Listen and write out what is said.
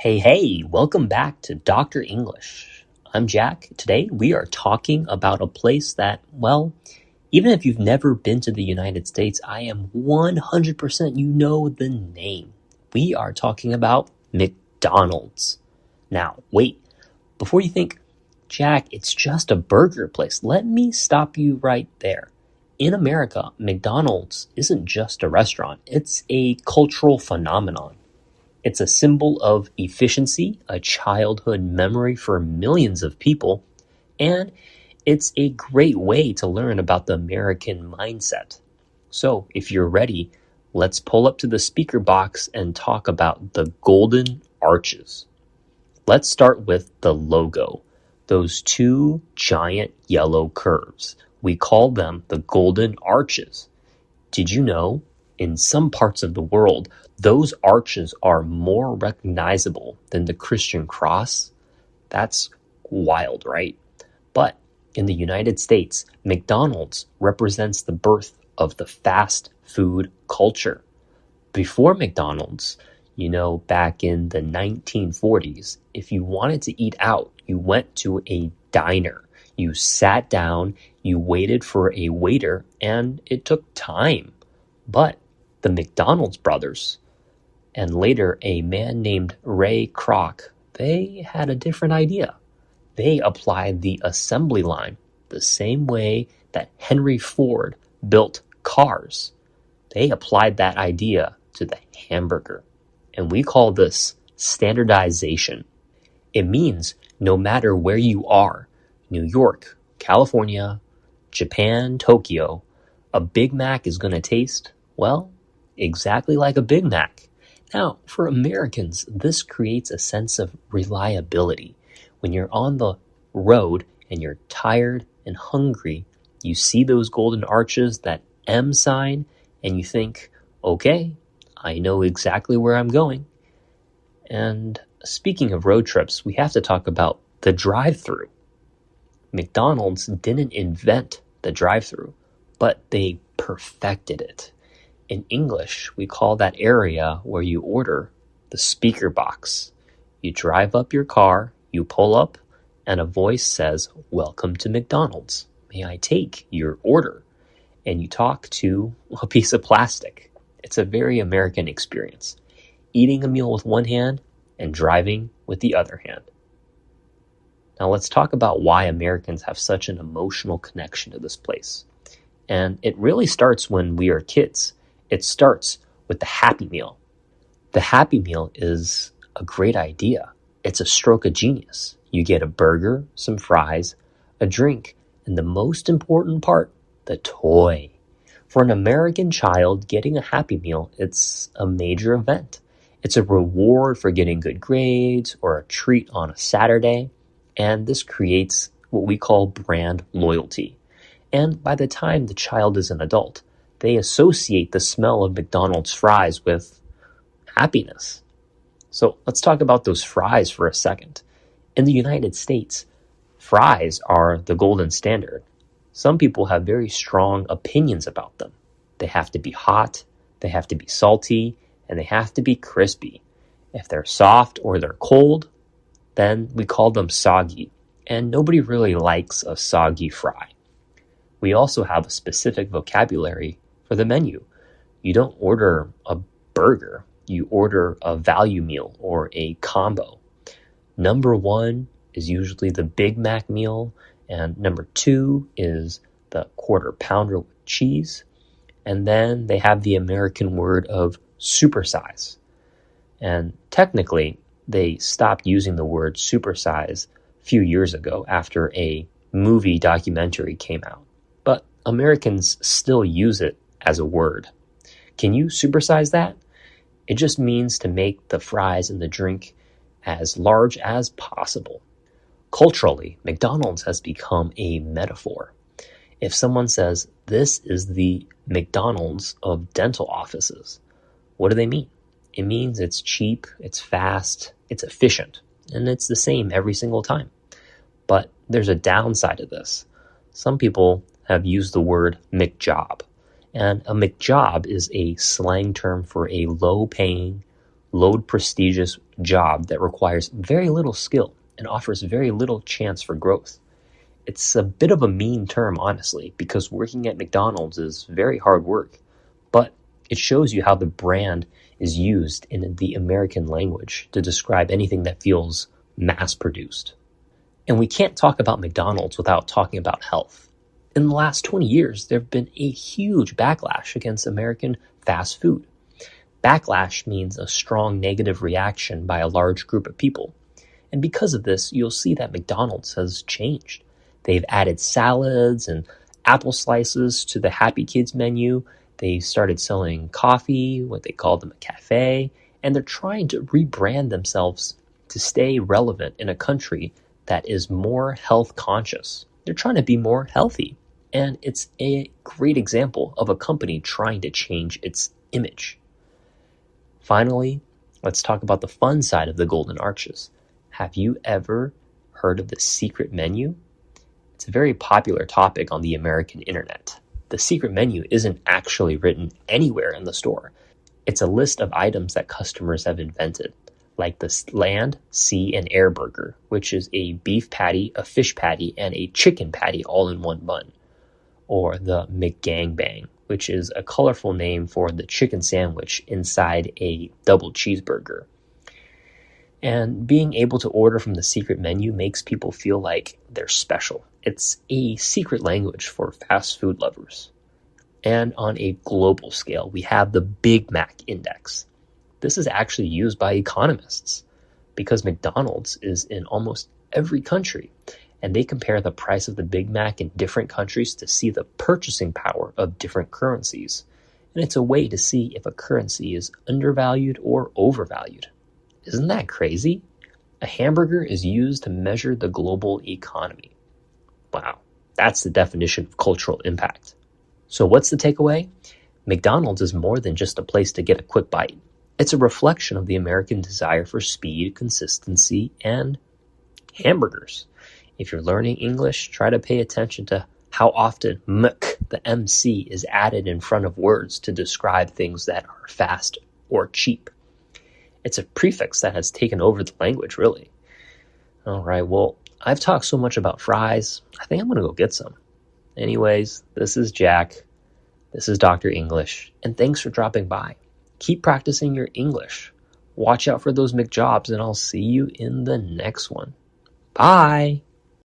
Hey, welcome back to Dr. English. I'm Jack. Today we are talking about a place that, well, even if you've never been to the United States, I am 100% you know the name. We are talking about McDonald's. Now, wait, before you think, Jack, it's just a burger place, let me stop you right there. In America, McDonald's isn't just a restaurant, it's a cultural phenomenon. It's a symbol of efficiency, a childhood memory for millions of people, and it's a great way to learn about the American mindset. So, if you're ready, let's pull up to the speaker box and talk about the golden arches. Let's start with the logo, those two giant yellow curves. We call them the golden arches. Did you know? In some parts of the world, those arches are more recognizable than the Christian cross. That's wild, right? But in the United States, McDonald's represents the birth of the fast food culture. Before McDonald's, back in the 1940s, if you wanted to eat out, you went to a diner. You sat down, you waited for a waiter, and it took time. But the McDonald's brothers, and later a man named Ray Kroc, they had a different idea. They applied the assembly line the same way that Henry Ford built cars. They applied that idea to the hamburger, and we call this standardization. It means no matter where you are, New York, California, Japan, Tokyo, a Big Mac is going to taste, well, exactly like a Big Mac. Now, for Americans, this creates a sense of reliability. When you're on the road and you're tired and hungry, you see those golden arches, that M sign, and you think, okay, I know exactly where I'm going. And speaking of road trips, we have to talk about the drive-thru. McDonald's didn't invent the drive-thru, but they perfected it. In English, we call that area where you order the speaker box. You drive up your car, you pull up, and a voice says, "Welcome to McDonald's. May I take your order?" And you talk to a piece of plastic. It's a very American experience. Eating a meal with one hand and driving with the other hand. Now let's talk about why Americans have such an emotional connection to this place. And it really starts when we are kids. It starts with the Happy Meal. The Happy Meal is a great idea. It's a stroke of genius. You get a burger, some fries, a drink, and the most important part, the toy. For an American child, getting a Happy Meal, it's a major event. It's a reward for getting good grades or a treat on a Saturday, and this creates what we call brand loyalty. And by the time the child is an adult, they associate the smell of McDonald's fries with happiness. So let's talk about those fries for a second. In the United States, fries are the golden standard. Some people have very strong opinions about them. They have to be hot, they have to be salty, and they have to be crispy. If they're soft or they're cold, then we call them soggy. And nobody really likes a soggy fry. We also have a specific vocabulary for the menu. You don't order a burger, you order a value meal or a combo. Number one is usually the Big Mac meal, and number two is the quarter pounder with cheese. And then they have the American word of supersize. And technically, they stopped using the word supersize a few years ago after a movie documentary came out. But Americans still use it as a word. Can you supersize that? It just means to make the fries and the drink as large as possible. Culturally, McDonald's has become a metaphor. If someone says, "This is the McDonald's of dental offices," what do they mean? It means it's cheap, it's fast, it's efficient, and it's the same every single time. But there's a downside to this. Some people have used the word McJob. And a McJob is a slang term for a low-paying, low-prestigious job that requires very little skill and offers very little chance for growth. It's a bit of a mean term, honestly, because working at McDonald's is very hard work, but it shows you how the brand is used in the American language to describe anything that feels mass-produced. And we can't talk about McDonald's without talking about health. In the last 20 years, there have been a huge backlash against American fast food. Backlash means a strong negative reaction by a large group of people. And because of this, you'll see that McDonald's has changed. They've added salads and apple slices to the Happy Kids menu. They started selling coffee, what they call them a cafe, and they're trying to rebrand themselves to stay relevant in a country that is more health conscious. They're trying to be more healthy, and it's a great example of a company trying to change its image. Finally, let's talk about the fun side of the Golden Arches. Have you ever heard of the secret menu? It's a very popular topic on the American internet. The secret menu isn't actually written anywhere in the store. It's a list of items that customers have invented, like the land, sea, and air burger, which is a beef patty, a fish patty, and a chicken patty all in one bun. Or the McGangbang, which is a colorful name for the chicken sandwich inside a double cheeseburger. And being able to order from the secret menu makes people feel like they're special. It's a secret language for fast food lovers. And on a global scale, we have the Big Mac Index. This is actually used by economists because McDonald's is in almost every country, and they compare the price of the Big Mac in different countries to see the purchasing power of different currencies. And it's a way to see if a currency is undervalued or overvalued. Isn't that crazy? A hamburger is used to measure the global economy. Wow, that's the definition of cultural impact. So what's the takeaway? McDonald's is more than just a place to get a quick bite. It's a reflection of the American desire for speed, consistency, and hamburgers. If you're learning English, try to pay attention to how often mc, the MC, is added in front of words to describe things that are fast or cheap. It's a prefix that has taken over the language, really. All right, well, I've talked so much about fries. I think I'm going to go get some. Anyways, this is Jack. This is Dr. English, and thanks for dropping by. Keep practicing your English. Watch out for those McJobs, and I'll see you in the next one. Bye!